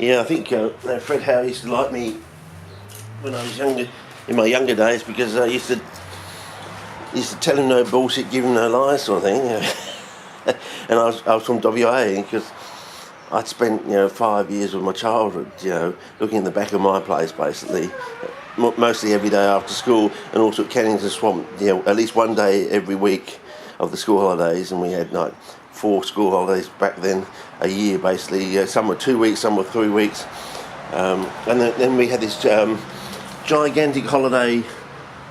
Yeah, I think Fred Howe used to like me when I was younger, in my younger days, because I used to tell him no bullshit, give him no lies, sort of thing. And I was from WA because I'd spent 5 years of my childhood, looking in the back of my place basically, mostly every day after school, and also at Kennington Swamp, at least one day every week of the school holidays, and we had like 4 school holidays back then a year basically. Some were 2 weeks, some were 3 weeks, and then we had this gigantic holiday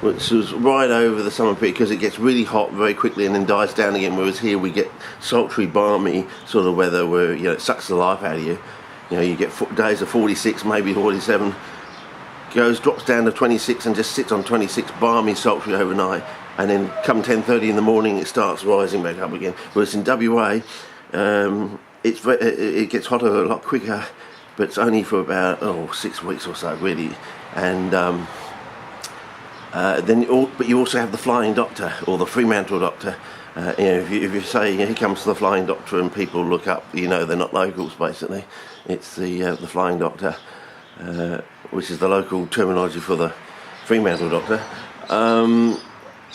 which was right over the summer period, because it gets really hot very quickly and then dies down again, whereas here we get sultry, balmy sort of weather where it sucks the life out of you. You get days of 46, maybe 47, drops down to 26 and just sits on 26, balmy, sultry overnight, and then come 10:30 in the morning it starts rising back up again. Whereas in WA it gets hotter a lot quicker, but it's only for about 6 weeks or so really. And but you also have the Flying Doctor, or the Fremantle Doctor. If you say here comes the Flying Doctor and people look up, they're not locals basically. It's the Flying Doctor, which is the local terminology for the Fremantle Doctor.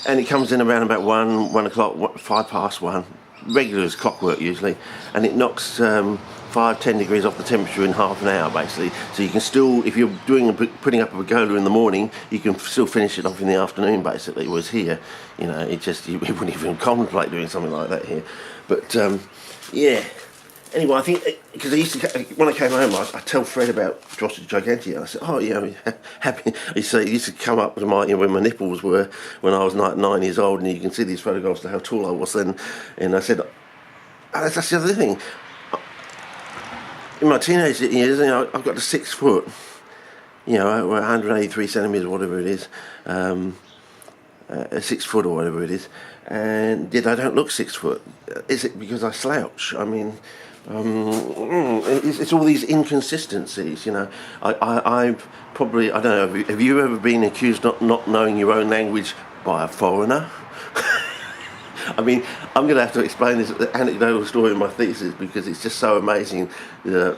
And it comes in around about 1 o'clock, 1:05, regular as clockwork usually, and it knocks 5-10 degrees off the temperature in half an hour basically. So you can still, if you're putting up a pergola in the morning, you can still finish it off in the afternoon basically. Whereas here, you wouldn't even contemplate doing something like that here. But yeah. Anyway, I think, because when I came home, I tell Fred about Drosera gigantea. I said, happy. He used to come up to where my nipples were when I was 9 years old, and you can see these photographs of how tall I was then. And I said, that's the other thing. In my teenage years, I've got to 6 foot, 183 centimetres, whatever it is, 6 foot or whatever it is, and yet I don't look 6 foot. Is it because I slouch? I mean, it's all these inconsistencies, I've probably, I don't know, have you ever been accused of not knowing your own language by a foreigner? I mean, I'm going to have to explain this anecdotal story in my thesis because it's just so amazing that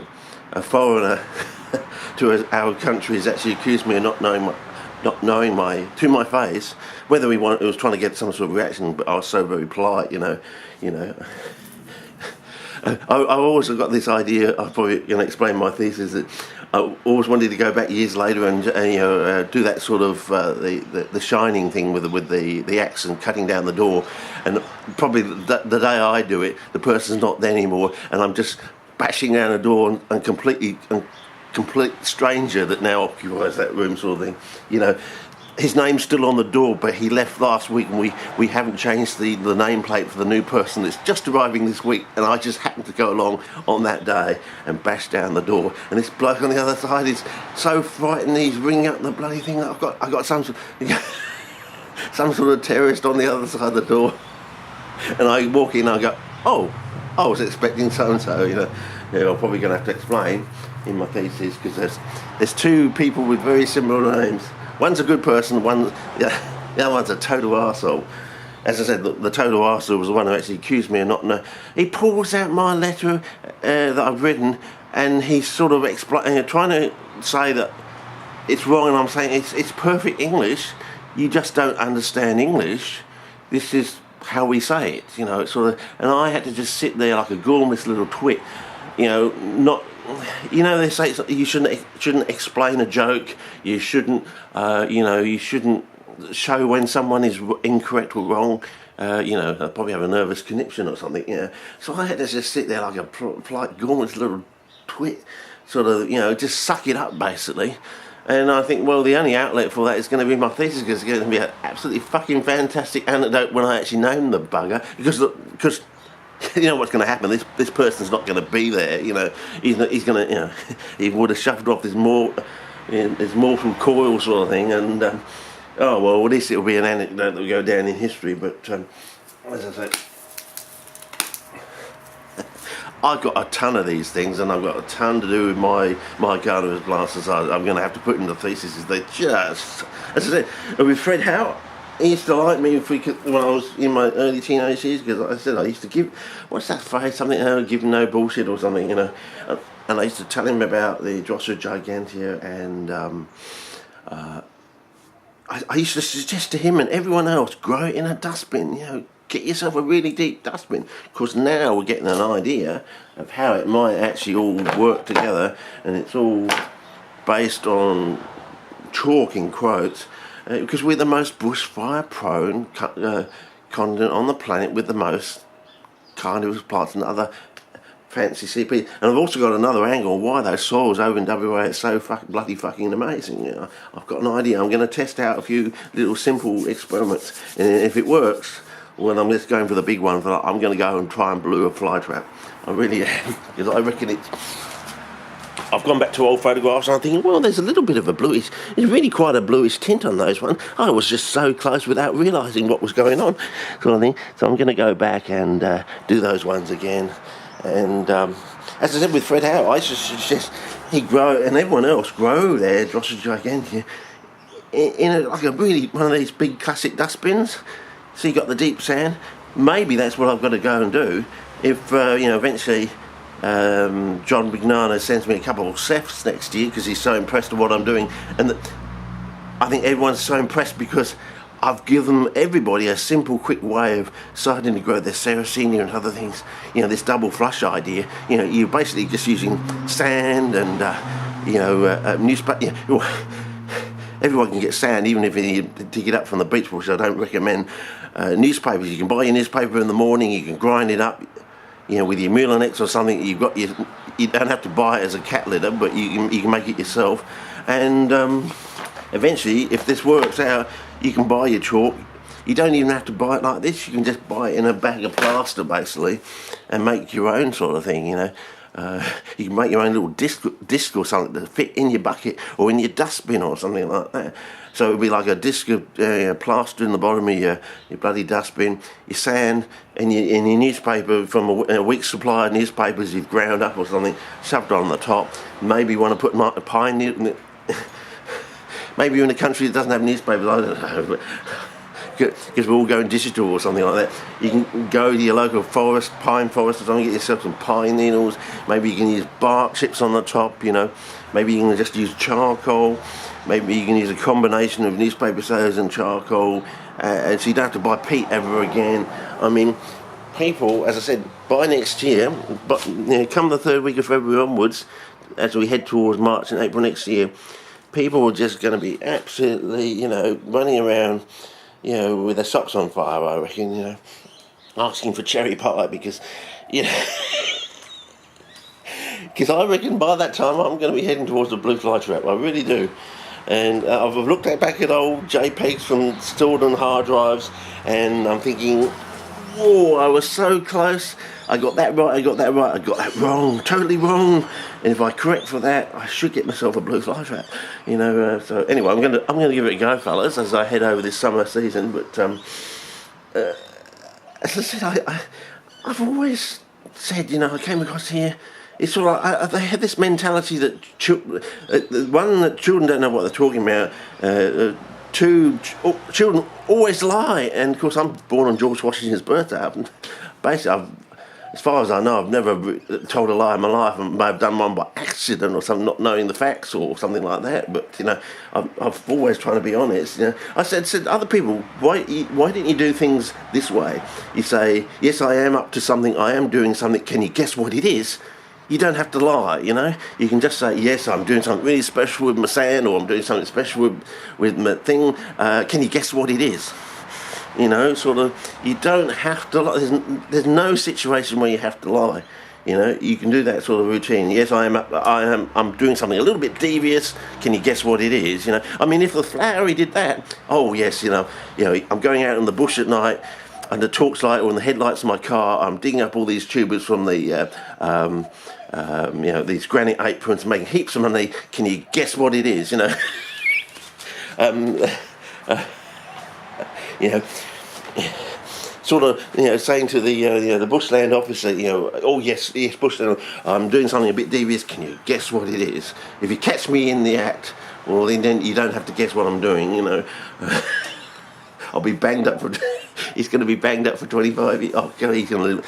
a foreigner to our country has actually accused me of not knowing to my face, whether it was trying to get some sort of reaction, but I was so very polite, I always got this idea. I'll probably explain my thesis that I always wanted to go back years later and do that sort of the Shining thing with the axe and cutting down the door, and probably the day I do it, the person's not there anymore, and I'm just bashing down a door and complete stranger that now occupies that room, sort of thing. His name's still on the door, but he left last week, and we haven't changed the nameplate for the new person that's just arriving this week, and I just happened to go along on that day and bash down the door, and this bloke on the other side is so frightened he's ringing up the bloody thing. I've got some sort of terrorist on the other side of the door, and I walk in and I go, I was expecting so-and-so, I'm probably going to have to explain in my thesis, because there's 2 people with very similar names. One's a good person, the other one's a total arsehole. As I said, the total arsehole was the one who actually accused me of not knowing. He pulls out my letter that I've written, and he's sort of trying to say that it's wrong, and I'm saying it's perfect English. You just don't understand English. This is how we say it, It's sort of, and I had to just sit there like a gormless little twit, not. They say you shouldn't explain a joke. You shouldn't, you shouldn't show when someone is incorrect or wrong. They'll probably have a nervous conniption or something. So I had to just sit there like a polite, gormless little twit, sort of, just suck it up basically. And I think, well, the only outlet for that is going to be my thesis, because it's going to be an absolutely fucking fantastic anecdote when I actually name the bugger, because. You know what's going to happen? This person's not going to be there. He's going to. He would have shuffled off this mortal coil sort of thing, and at least it'll be an anecdote that will go down in history. But as I say, I've got a ton of these things, and I've got a ton to do with my Carnivorous blasters. I'm going to have to put in the thesis. They just, as I said, with Fred Howe, he used to like me if we could, when I was in my early teenage years, because like I said, I used to give, what's that phrase, something, give no bullshit or something, and I used to tell him about the Drosera gigantea, and I used to suggest to him and everyone else, grow it in a dustbin, get yourself a really deep dustbin, because now we're getting an idea of how it might actually all work together, and it's all based on chalk in quotes, because we're the most bushfire prone continent on the planet with the most carnivorous plants and other fancy CP. And I've also got another angle on why those soils over in WA are so bloody fucking amazing. I've got an idea. I'm going to test out a few little simple experiments, and if it works, well, I'm just going for the big one. I'm going to go and try and blue a fly trap. I really am, because I reckon it's... I've gone back to old photographs and I'm thinking, well, there's a little bit of a bluish, there's really quite a bluish tint on those ones. I was just so close without realising what was going on, sort of thing. So I'm going to go back and do those ones again. And as I said with Fred Howe, I used to suggest he grow, and everyone else grow their Drosera gigantea in like a really, one of these big classic dustbins. So you got the deep sand. Maybe that's what I've got to go and do if, eventually... John Bignano sends me a couple of cephs next year because he's so impressed with what I'm doing, and I think everyone's so impressed because I've given everybody a simple, quick way of starting to grow their Sarracenia and other things. This double flush idea. You're basically just using sand and newspaper. Everyone can get sand, even if you dig it up from the beach, which I don't recommend. Newspapers, you can buy your newspaper in the morning. You can grind it up. With your Mulinex or something, you don't have to buy it as a cat litter, but you can make it yourself. And eventually, if this works out, you can buy your chalk. You don't even have to buy it like this. You can just buy it in a bag of plaster, basically, and make your own sort of thing. You can make your own little disc or something to fit in your bucket or in your dustbin or something like that. So it would be like a disc of plaster in the bottom of your bloody dustbin, your sand, and your newspaper from a week's supply of newspapers you've ground up or something, shoved on the top. Maybe you want to put a pine in it. Maybe you're in a country that doesn't have newspapers, I don't know. Because we're all going digital or something like that. You can go to your local forest, pine forest or something, get yourself some pine needles. Maybe you can use bark chips on the top, Maybe you can just use charcoal. Maybe you can use a combination of newspaper sales and charcoal. So you don't have to buy peat ever again. I mean, people, as I said, by next year, but come the third week of February onwards, as we head towards March and April next year, people are just going to be absolutely, running around, with their socks on fire, I reckon, asking for cherry pie because, because I reckon by that time I'm going to be heading towards the blue fly trap. I really do. And I've looked back at old JPEGs from stored on hard drives, and I'm thinking, whoa, I was so close. I got that right, I got that wrong, totally wrong. And if I correct for that, I should get myself a blue fly trap. So anyway, I'm gonna give it a go, fellas, as I head over this summer season. But as I said, I've always said, I came across here. It's sort of like they have this mentality that children don't know what they're talking about. Children always lie, and of course I'm born on George Washington's birthday. Basically, as far as I know, I've never told a lie in my life. I may have done one by accident or something, not knowing the facts or something like that. But I've always tried to be honest. I said to other people, why didn't you do things this way? You say, yes, I am up to something. I am doing something. Can you guess what it is? You don't have to lie, You can just say, yes, I'm doing something really special with my sand, or I'm doing something special with my thing. Can you guess what it is? You don't have to lie. There's no situation where you have to lie. You can do that sort of routine. Yes, I'm doing something a little bit devious. Can you guess what it is? I mean, if the Flowery did that, oh yes, I'm going out in the bush at night, and the torch light or in the headlights of my car, I'm digging up all these tubers from the, these granite aprons, making heaps of money. Can you guess what it is? Sort of, saying to the bushland officer, oh yes, bushland, I'm doing something a bit devious. Can you guess what it is? If you catch me in the act, well then you don't have to guess what I'm doing. I'll be banged up for. He's going to be banged up for 25 years. Oh, God, he's going to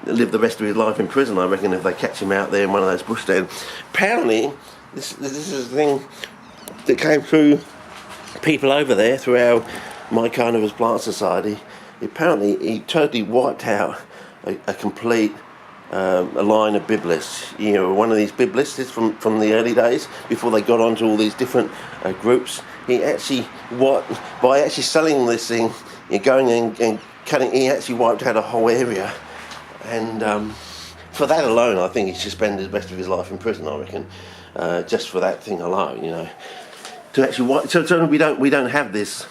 live the rest of his life in prison, I reckon, if they catch him out there in one of those bush stands. Apparently, this is the thing that came through people over there, through my Carnivorous Plant Society. Apparently, he totally wiped out a complete a line of Biblis. You know, one of these Biblists from the early days, before they got onto all these different groups. He actually, by actually selling this thing, going and cutting, he actually wiped out a whole area. And for that alone, I think he should spend the rest of his life in prison, I reckon, just for that thing alone, you know. To actually wipe, so we don't have this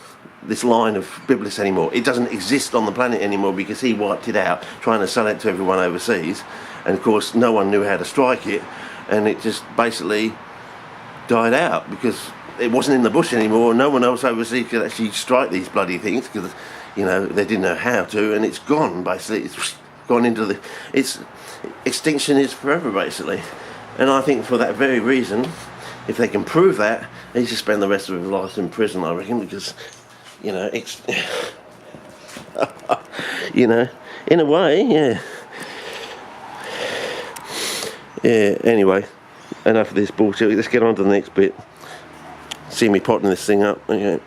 line of Biblis anymore. It doesn't exist on the planet anymore because he wiped it out, trying to sell it to everyone overseas. And of course, no one knew how to strike it, and it just basically died out because it wasn't in the bush anymore. No one else overseas could actually strike these bloody things because, you know, they didn't know how to, and it's gone basically. It's gone into its extinction is forever basically. And I think for that very reason, if they can prove that, he should spend the rest of his life in prison, I reckon, because, you know, it's you know, in a way, yeah. Yeah, anyway, enough of this bullshit. Let's get on to the next bit. See me potting this thing up. Okay.